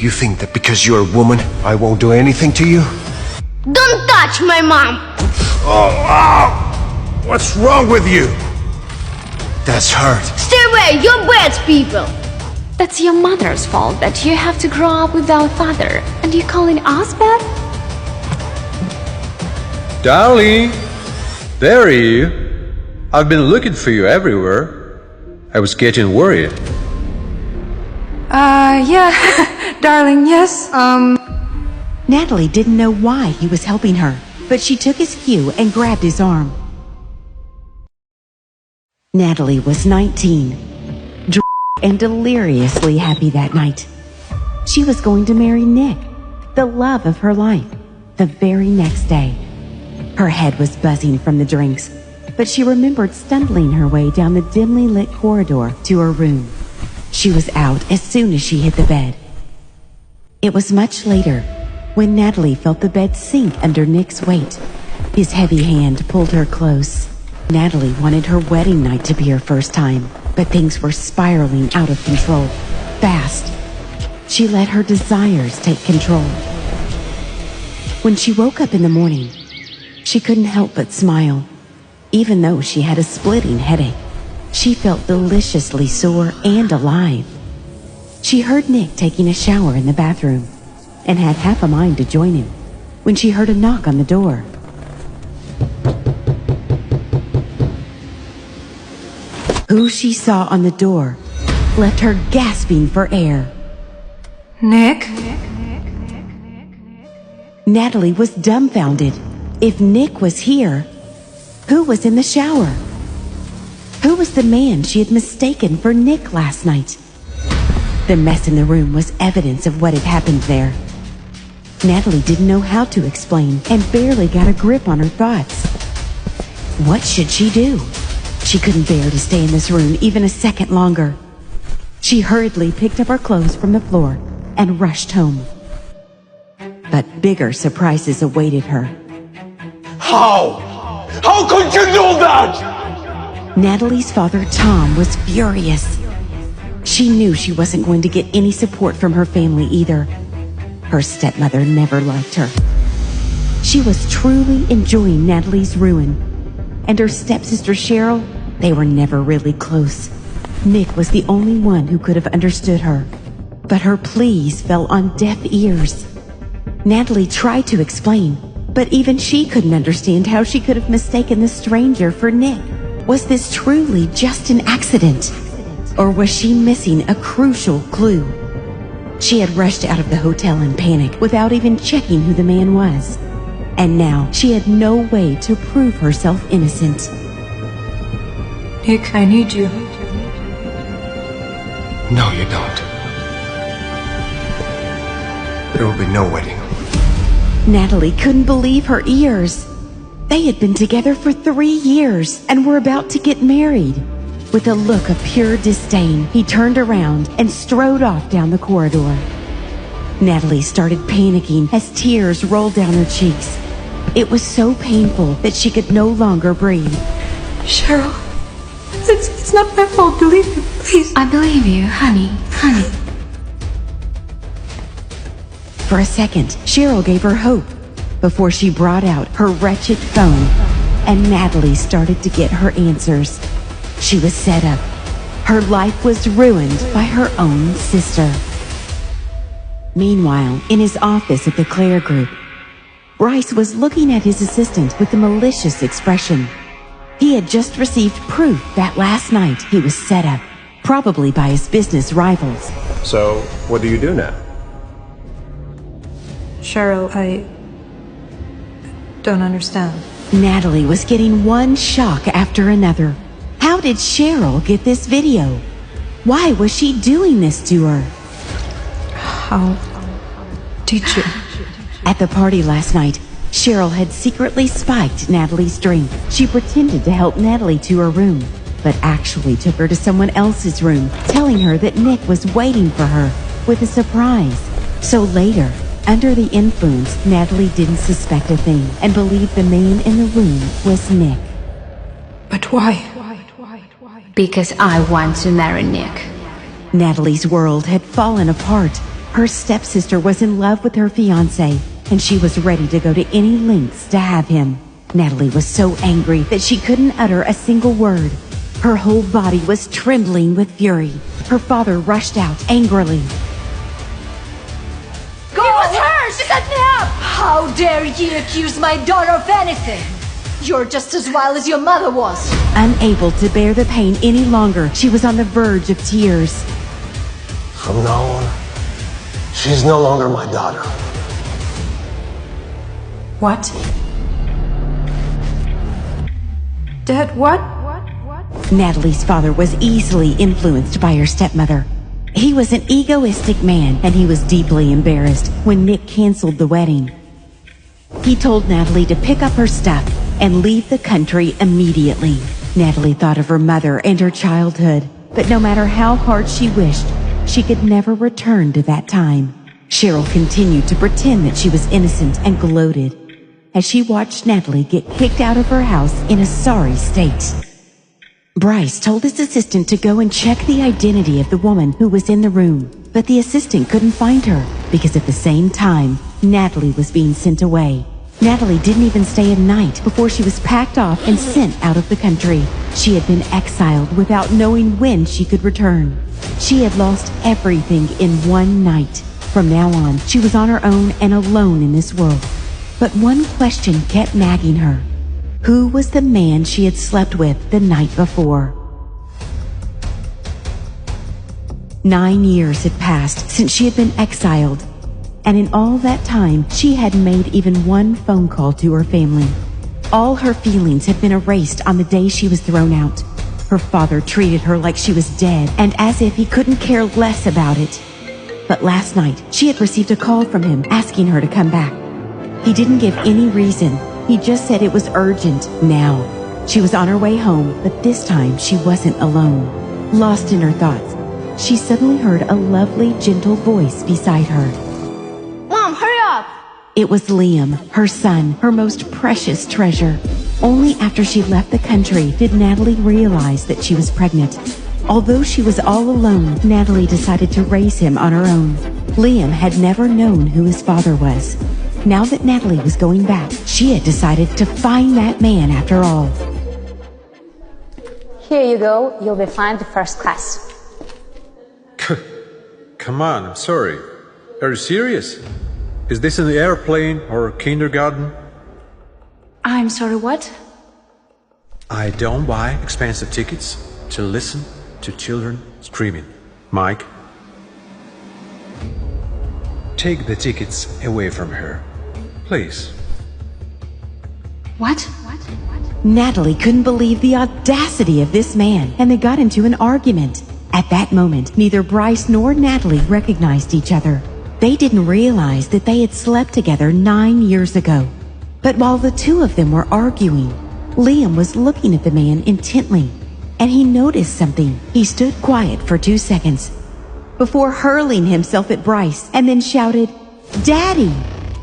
you think that because you're a woman, I won't do anything to you? Don't touch my mom! What's wrong with you? That's hurt. Stay away, you're bad people! That's your mother's fault that you have to grow up without a father. And you're calling us bad? Darling, there are you. I've been looking for you everywhere. I was getting worried. Yeah, darling, yes, Natalie didn't know why he was helping her, but she took his cue and grabbed his arm. Natalie was 19, and deliriously happy that night. She was going to marry Nick, the love of her life, the very next day. Her head was buzzing from the drinks, but she remembered stumbling her way down the dimly lit corridor to her room. She was out as soon as she hit the bed. It was much later when Natalie felt the bed sink under Nick's weight. His heavy hand pulled her close. Natalie wanted her wedding night to be her first time, but things were spiraling out of control, fast. She let her desires take control. When she woke up in the morning, she couldn't help but smile. Even though she had a splitting headache, she felt deliciously sore and alive. She heard Nick taking a shower in the bathroom and had half a mind to join him when she heard a knock on the door. Who she saw on the door left her gasping for air. Nick? Natalie was dumbfounded. If Nick was here, who was in the shower? Who was the man she had mistaken for Nick last night? The mess in the room was evidence of what had happened there. Natalie didn't know how to explain and barely got a grip on her thoughts. What should she do? She couldn't bear to stay in this room even a second longer. She hurriedly picked up her clothes from the floor and rushed home. But bigger surprises awaited her. How? How could you do that? Natalie's father, Tom, was furious. She knew she wasn't going to get any support from her family either. Her stepmother never liked her. She was truly enjoying Natalie's ruin. And her stepsister Cheryl, they were never really close. Nick was the only one who could have understood her. But her pleas fell on deaf ears. Natalie tried to explain, but even she couldn't understand how she could have mistaken the stranger for Nick. Was this truly just an accident? Or was she missing a crucial clue? She had rushed out of the hotel in panic without even checking who the man was. And now she had no way to prove herself innocent. Nick, I need you. No, you don't. There will be no wedding. Natalie couldn't believe her ears. They had been together for 3 years and were about to get married. With a look of pure disdain, he turned around and strode off down the corridor. Natalie started panicking as tears rolled down her cheeks. It was so painful that she could no longer breathe. Cheryl, it's not my fault, believe me, please. I believe you, honey. For a second, Cheryl gave her hope before she brought out her wretched phone, and Natalie started to get her answers. She was set up. Her life was ruined by her own sister. Meanwhile, in his office at the Claire Group, Bryce was looking at his assistant with a malicious expression. He had just received proof that last night he was set up, probably by his business rivals. So, what do you do now? Cheryl, I don't understand. Natalie was getting one shock after another. How did Cheryl get this video? Why was she doing this to her? How did you? At the party last night, Cheryl had secretly spiked Natalie's drink. She pretended to help Natalie to her room, but actually took her to someone else's room, telling her that Nick was waiting for her with a surprise. So later, under the influence, Natalie didn't suspect a thing and believed the man in the room was Nick. But why? Because I want to marry Nick. Natalie's world had fallen apart. Her stepsister was in love with her fiancé, and she was ready to go to any lengths to have him. Natalie was so angry that she couldn't utter a single word. Her whole body was trembling with fury. Her father rushed out angrily. Go! It was her! She set me up! How dare you accuse my daughter of anything? You're just as wild as your mother was. Unable to bear the pain any longer, she was on the verge of tears. From now on, she's no longer my daughter. What? Dad, what? Natalie's father was easily influenced by her stepmother. He was an egoistic man, and he was deeply embarrassed when Nick canceled the wedding. He told Natalie to pick up her stuff and leave the country immediately. Natalie thought of her mother and her childhood, but no matter how hard she wished, she could never return to that time. Cheryl continued to pretend that she was innocent and gloated as she watched Natalie get kicked out of her house in a sorry state. Bryce told his assistant to go and check the identity of the woman who was in the room, but the assistant couldn't find her because at the same time, Natalie was being sent away. Natalie didn't even stay a night before she was packed off and sent out of the country. She had been exiled without knowing when she could return. She had lost everything in one night. From now on, she was on her own and alone in this world. But one question kept nagging her. Who was the man she had slept with the night before? 9 years had passed since she had been exiled, and in all that time, she hadn't made even one phone call to her family. All her feelings had been erased on the day she was thrown out. Her father treated her like she was dead, and as if he couldn't care less about it. But last night, she had received a call from him asking her to come back. He didn't give any reason. He just said it was urgent now. She was on her way home, but this time she wasn't alone. Lost in her thoughts, she suddenly heard a lovely, gentle voice beside her. Mom, hurry up! It was Liam, her son, her most precious treasure. Only after she left the country did Natalie realize that she was pregnant. Although she was all alone, Natalie decided to raise him on her own. Liam had never known who his father was. Now that Natalie was going back, she had decided to find that man after all. Here you go. You'll be fine to first class. Come on, I'm sorry. Are you serious? Is this an airplane or kindergarten? I'm sorry, what? I don't buy expensive tickets to listen to children screaming. Mike, take the tickets away from her, please. What? Natalie couldn't believe the audacity of this man, and they got into an argument. At that moment, neither Bryce nor Natalie recognized each other. They didn't realize that they had slept together 9 years ago. But while the two of them were arguing, Liam was looking at the man intently, and he noticed something. He stood quiet for 2 seconds before hurling himself at Bryce and then shouted, "Daddy!"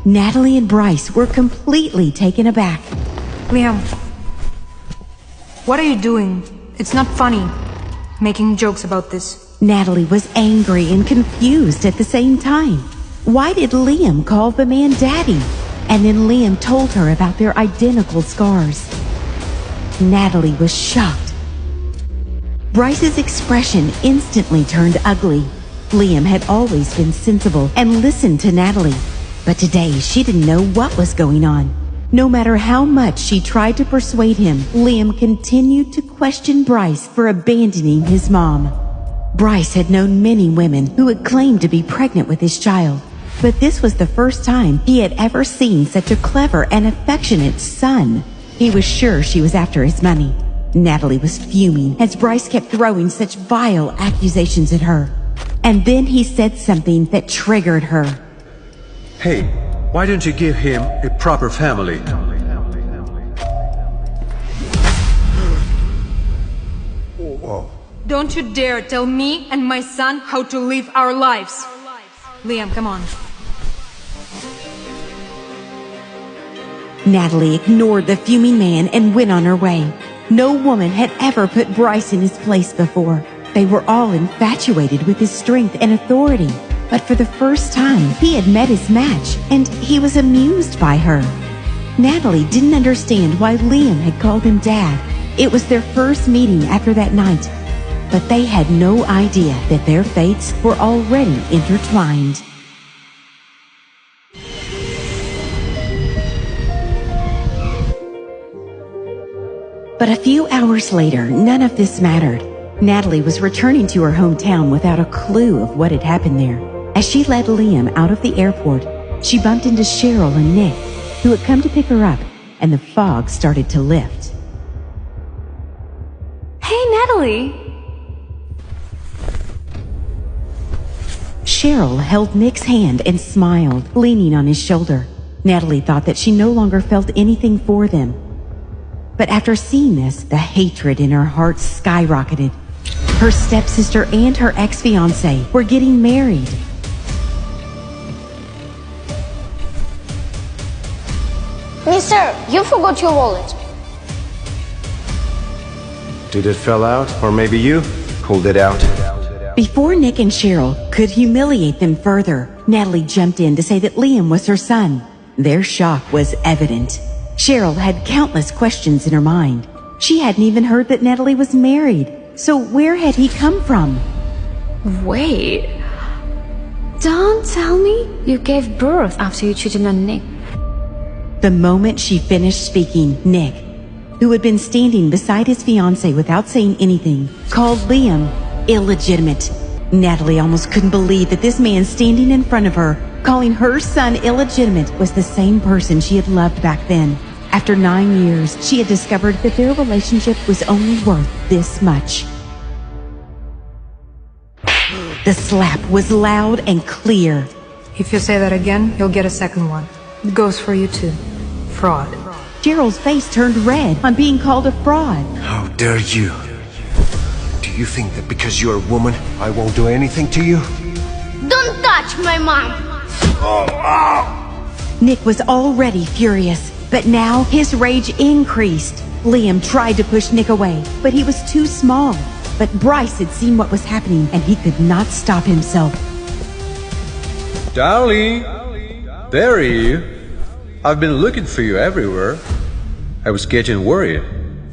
Natalie and Bryce were completely taken aback. Liam, what are you doing? It's not funny, making jokes about this. Natalie was angry and confused at the same time. Why did Liam call the man Daddy? And then Liam told her about their identical scars. Natalie was shocked. Bryce's expression instantly turned ugly. Liam had always been sensible and listened to Natalie, but today she didn't know what was going on. No matter how much she tried to persuade him, Liam continued to question Bryce for abandoning his mom. Bryce had known many women who had claimed to be pregnant with his child, but this was the first time he had ever seen such a clever and affectionate son. He was sure she was after his money. Natalie was fuming as Bryce kept throwing such vile accusations at her. And then he said something that triggered her. Hey, why don't you give him a proper family? Don't you dare tell me and my son how to live our lives. Liam, come on. Natalie ignored the fuming man and went on her way. No woman had ever put Bryce in his place before. They were all infatuated with his strength and authority. But for the first time, he had met his match, and he was amused by her. Natalie didn't understand why Liam had called him Dad. It was their first meeting after that night, but they had no idea that their fates were already intertwined. But a few hours later, none of this mattered. Natalie was returning to her hometown without a clue of what had happened there. As she led Liam out of the airport, she bumped into Cheryl and Nick, who had come to pick her up, and the fog started to lift. Hey, Natalie. Cheryl held Nick's hand and smiled, leaning on his shoulder. Natalie thought that she no longer felt anything for them. But after seeing this, the hatred in her heart skyrocketed. Her stepsister and her ex-fiancé were getting married. Mister, you forgot your wallet. Did it fell out? Or maybe you pulled it out? Before Nick and Cheryl could humiliate them further, Natalie jumped in to say that Liam was her son. Their shock was evident. Cheryl had countless questions in her mind. She hadn't even heard that Natalie was married. So where had he come from? Wait. Don't tell me you gave birth after you cheated on Nick. The moment she finished speaking, Nick, who had been standing beside his fiancé without saying anything, called Liam illegitimate. Natalie almost couldn't believe that this man standing in front of her, calling her son illegitimate, was the same person she had loved back then. After 9 years, she had discovered that their relationship was only worth this much. The slap was loud and clear. If you say that again, you'll get a second one. It goes for you too. Fraud. Cheryl's face turned red on being called a fraud. How dare you? Do you think that because you're a woman, I won't do anything to you? Don't touch my mom! Nick was already furious, but now his rage increased. Liam tried to push Nick away, but he was too small. But Bryce had seen what was happening, and he could not stop himself. Darling, there are you. I've been looking for you everywhere. I was getting worried.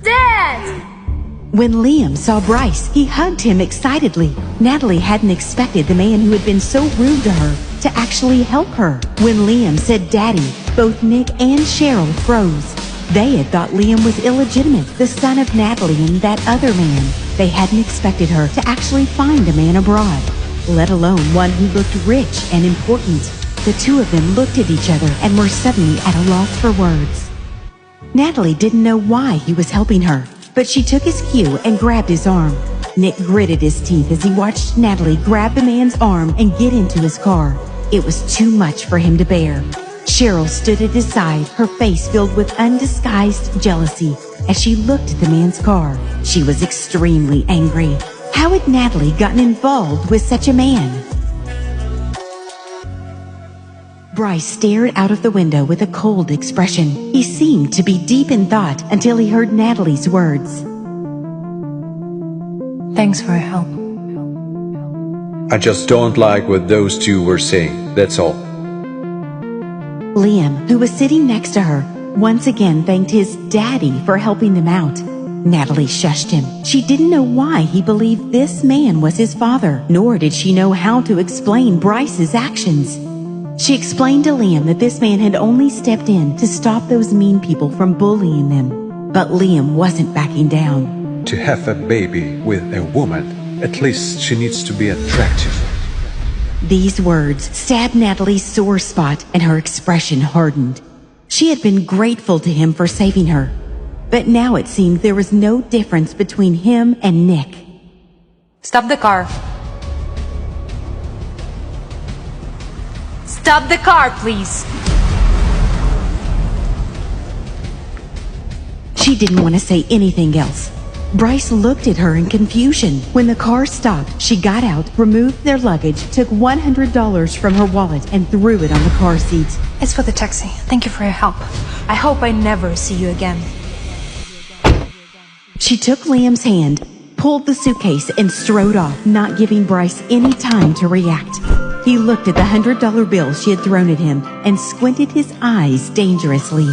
Dad! When Liam saw Bryce, he hugged him excitedly. Natalie hadn't expected the man who had been so rude to her to actually help her. When Liam said Daddy, both Nick and Cheryl froze. They had thought Liam was illegitimate, the son of Natalie and that other man. They hadn't expected her to actually find a man abroad, let alone one who looked rich and important. The two of them looked at each other and were suddenly at a loss for words. Natalie didn't know why he was helping her, but she took his cue and grabbed his arm. Nick gritted his teeth as he watched Natalie grab the man's arm and get into his car. It was too much for him to bear. Cheryl stood at his side, her face filled with undisguised jealousy as she looked at the man's car. She was extremely angry. How had Natalie gotten involved with such a man? Bryce stared out of the window with a cold expression. He seemed to be deep in thought until he heard Natalie's words. Thanks for your help. I just don't like what those two were saying, that's all. Liam, who was sitting next to her, once again thanked his daddy for helping them out. Natalie shushed him. She didn't know why he believed this man was his father, nor did she know how to explain Bryce's actions. She explained to Liam that this man had only stepped in to stop those mean people from bullying them. But Liam wasn't backing down. To have a baby with a woman, at least she needs to be attractive. These words stabbed Natalie's sore spot, and her expression hardened. She had been grateful to him for saving her, but now it seemed there was no difference between him and Nick. Stop the car. Stop the car, please. She didn't want to say anything else. Bryce looked at her in confusion. When the car stopped, she got out, removed their luggage, took $100 from her wallet, and threw it on the car seat. It's for the taxi. Thank you for your help. I hope I never see you again. She took Liam's hand, pulled the suitcase, and strode off, not giving Bryce any time to react. He looked at the $100 bill she had thrown at him and squinted his eyes dangerously.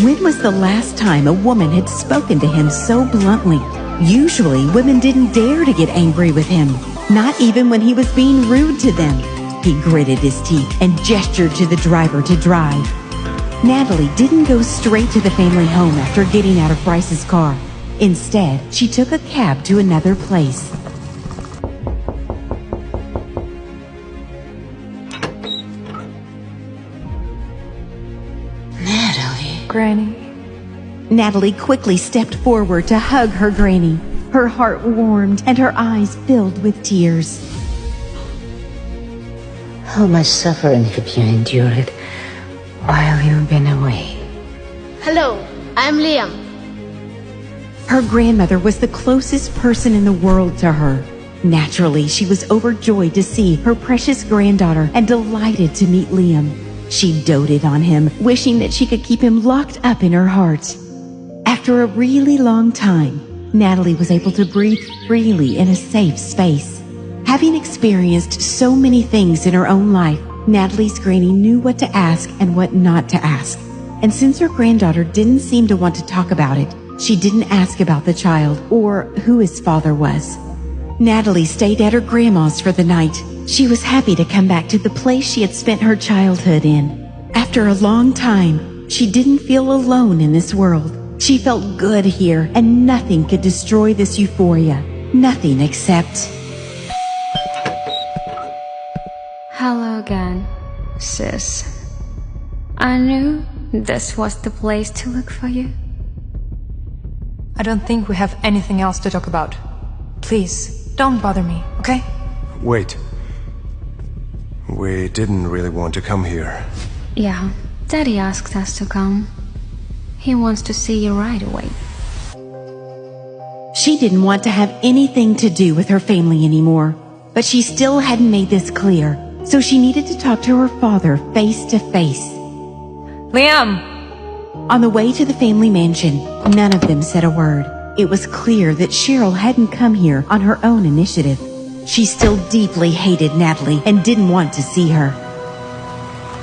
When was the last time a woman had spoken to him so bluntly? Usually, women didn't dare to get angry with him, not even when he was being rude to them. He gritted his teeth and gestured to the driver to drive. Natalie didn't go straight to the family home after getting out of Bryce's car. Instead, she took a cab to another place. Granny. Natalie quickly stepped forward to hug her granny. Her heart warmed and her eyes filled with tears. How much suffering have you endured while you've been away? Hello, I'm Liam. Her grandmother was the closest person in the world to her. Naturally, she was overjoyed to see her precious granddaughter and delighted to meet Liam. She doted on him, wishing that she could keep him locked up in her heart. After a really long time, Natalie was able to breathe freely in a safe space. Having experienced so many things in her own life, Natalie's granny knew what to ask and what not to ask. And since her granddaughter didn't seem to want to talk about it, she didn't ask about the child or who his father was. Natalie stayed at her grandma's for the night. She was happy to come back to the place she had spent her childhood in. After a long time, she didn't feel alone in this world. She felt good here, and nothing could destroy this euphoria. Nothing except... Hello again, sis. I knew this was the place to look for you. I don't think we have anything else to talk about. Please, don't bother me, okay? Wait. We didn't really want to come here. Yeah, Daddy asked us to come. He wants to see you right away. She didn't want to have anything to do with her family anymore, but she still hadn't made this clear, so she needed to talk to her father face to face. Liam! On the way to the family mansion, none of them said a word. It was clear that Cheryl hadn't come here on her own initiative. She still deeply hated Natalie and didn't want to see her.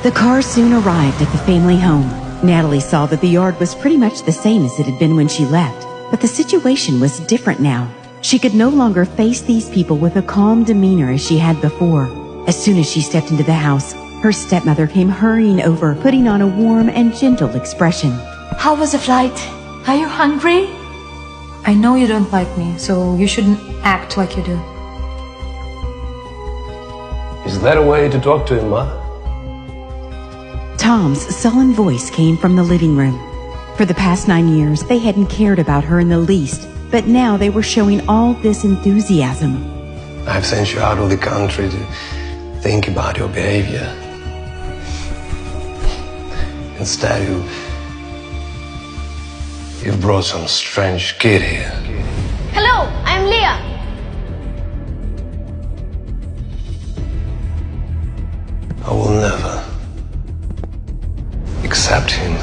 The car soon arrived at the family home. Natalie saw that the yard was pretty much the same as it had been when she left, but the situation was different now. She could no longer face these people with a calm demeanor as she had before. As soon as she stepped into the house, her stepmother came hurrying over, putting on a warm and gentle expression. How was the flight? Are you hungry? I know you don't like me, so you shouldn't act like you do. Is that a way to talk to him, Mother? Tom's sullen voice came from the living room. For the past 9 years, they hadn't cared about her in the least, but now they were showing all this enthusiasm. I've sent you out of the country to think about your behavior. Instead, you've brought some strange kid here. Hello, I'm Leah. I will never accept him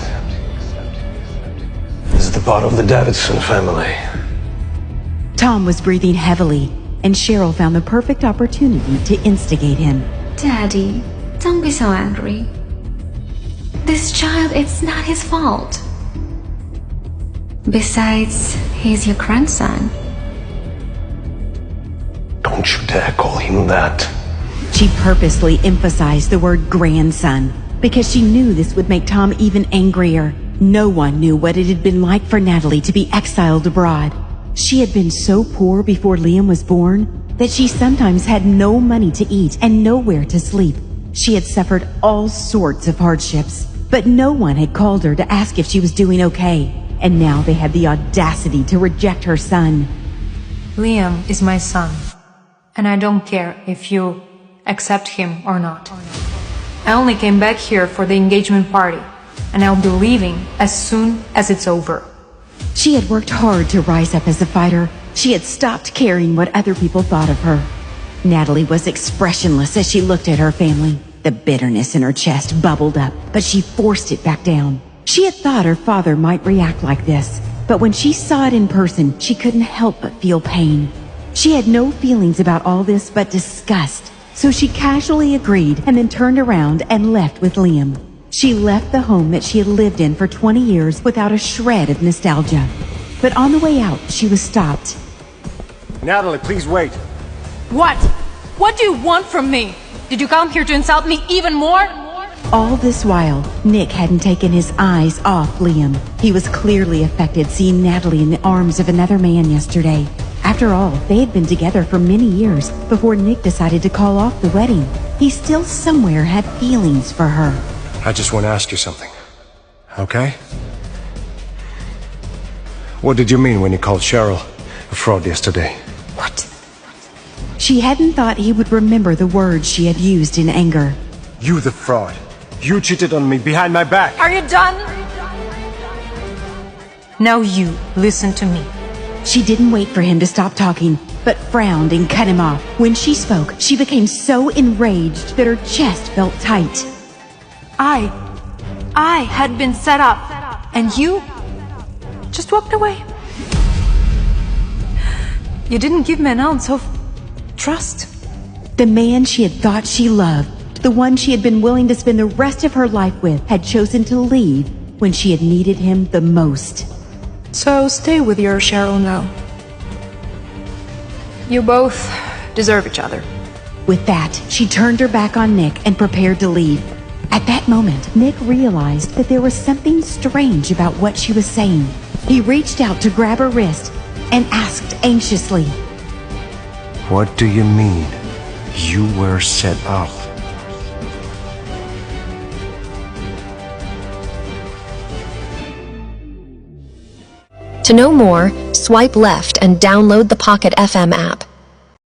as the part of the Davidson family. Tom was breathing heavily, and Cheryl found the perfect opportunity to instigate him. Daddy, don't be so angry. This child, it's not his fault. Besides, he's your grandson. Don't you dare call him that. She purposely emphasized the word grandson because she knew this would make Tom even angrier. No one knew what it had been like for Natalie to be exiled abroad. She had been so poor before Liam was born that she sometimes had no money to eat and nowhere to sleep. She had suffered all sorts of hardships, but no one had called her to ask if she was doing okay. And now they had the audacity to reject her son. Liam is my son, and I don't care if you accept him or not. I only came back here for the engagement party, and I'll be leaving as soon as it's over. She had worked hard to rise up as a fighter. She had stopped caring what other people thought of her. Natalie was expressionless as she looked at her family. The bitterness in her chest bubbled up, but she forced it back down. She had thought her father might react like this, but when she saw it in person, she couldn't help but feel pain. She had no feelings about all this but disgust. So she casually agreed and then turned around and left with Liam. She left the home that she had lived in for 20 years without a shred of nostalgia. But on the way out, she was stopped. Natalie, please wait. What? What do you want from me? Did you come here to insult me even more? All this while, Nick hadn't taken his eyes off Liam. He was clearly affected seeing Natalie in the arms of another man yesterday. After all, they had been together for many years before Nick decided to call off the wedding. He still somewhere had feelings for her. I just want to ask you something. Okay? What did you mean when you called Cheryl a fraud yesterday? What? She hadn't thought he would remember the words she had used in anger. You the fraud. You cheated on me behind my back. Are you done? Now you listen to me. She didn't wait for him to stop talking, but frowned and cut him off. When she spoke, she became so enraged that her chest felt tight. I had been set up, and you just walked away. You didn't give me an ounce of trust. The man she had thought she loved, the one she had been willing to spend the rest of her life with, had chosen to leave when she had needed him the most. So stay with your Cheryl now. You both deserve each other. With that, she turned her back on Nick and prepared to leave. At that moment, Nick realized that there was something strange about what she was saying. He reached out to grab her wrist and asked anxiously, What do you mean? You were set up. To know more, swipe left and download the Pocket FM app.